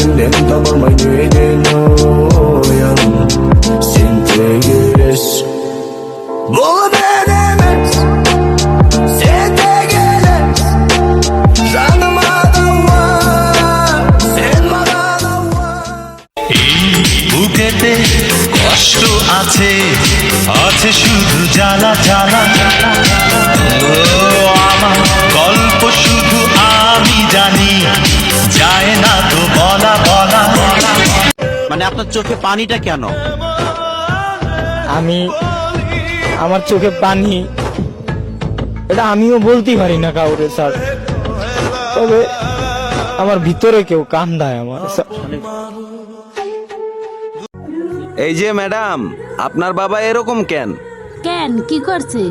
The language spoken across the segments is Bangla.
gözüm benim tabağıma giydin oyan. Sen tegeles bu benemez. Sen tegeles canıma da var. Sen bana da var. বুকেতে কষ্ট আছে আছে শুধু জ্বালা জ্বালা ও আমার গল্প শুধু আমি জানি যায় না তো বলা বলা মানে আপনার চোখে পানিটা কেন? আমার চোখে পানি, এটা আমিও বলতে পারি না কাউরে স্যার, তবে আমার ভিতরে কেউ কান্দায় আমার স্যার। এই যে ম্যাডাম, আপনার বাবা এরকম কেন? কেন, কি করছে?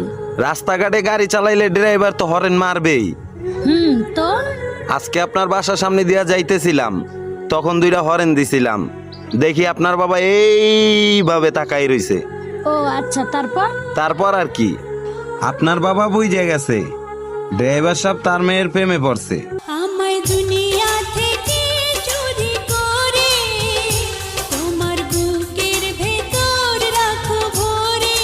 রাস্তাঘাটে গাড়ি চালাইলে ড্রাইভার তো হরেন মারবেই। তো আজকে আপনার বাসার সামনে দিয়া যাইতেছিলাম, তখন দুইটা হরেন দিছিলাম, দেখি আপনার বাবা এইভাবে তাকাই রইছে। ও আচ্ছা, তারপর আর কি, আপনার বাবা বুঝে গেছে ড্রাইভার সাহেব তার মেয়ের প্রেমে পড়ছে। আমায় দুনিয়া থেকে চুরি করে তোমার বুকের ভেতর রাখো ভরে।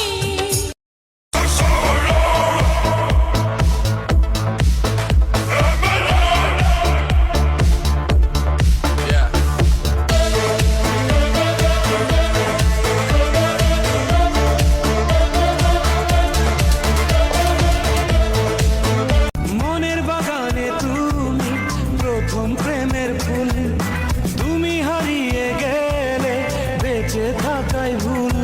মনের বাগানে তুমি প্রথম প্রেমের ফুল, তুমি হারিয়ে গেলে বেঁচে থাকাই ভুল।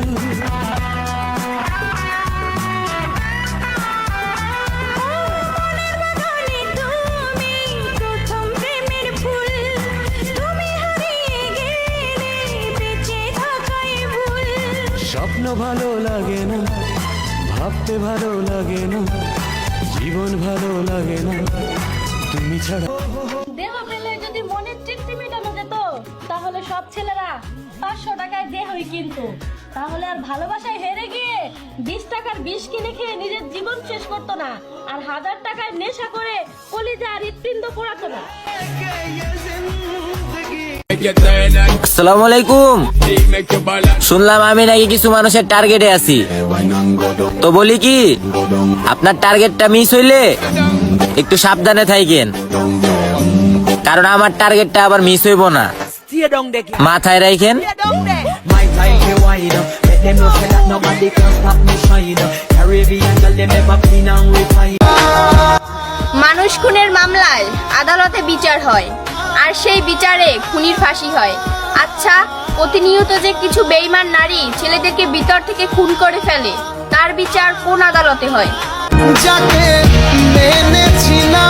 স্বপ্ন ভালো লাগে না, ভাবতে ভালো লাগে না, জীবন ভালো লাগে না তুমি ছাড়া। দেহ পেলে যদি মনের তৃপ্তি মেটানো যেত, তাহলে সব ছেলেরা 500 টাকায় দেহই কিনতো। তাহলে আর ভালোবাসায় হেরে গিয়ে 20 টাকার বিষ কিনে খেয়ে নিজের জীবন শেষ করতো না, আর 1000 টাকায় নেশা করে কলিজা আর হৃৎপিণ্ড পোড়াতো না। আসসালামু আলাইকুম। শুনলাম আমি নাকি কিছু মানুষের টার্গেটে আছি, তো বলি কি, আপনার টার্গেটটা মিস হইলে একটু সাবধানে থাকেন, কারণ আমার টার্গেটটা আবার মিস হইব না, মাথায় রাখেন। মানুষ খুনের মামলায় আদালতে বিচার হয়, আর সেই বিচারে খুনির ফাঁসি হয়। আচ্ছা, প্রতিনিয়ত যে কিছু বেঈমান নারী ছেলেদেরকে ভিতর থেকে খুন করে ফেলে, তার বিচার কোন আদালতে হয়? যাকে মেনেছি না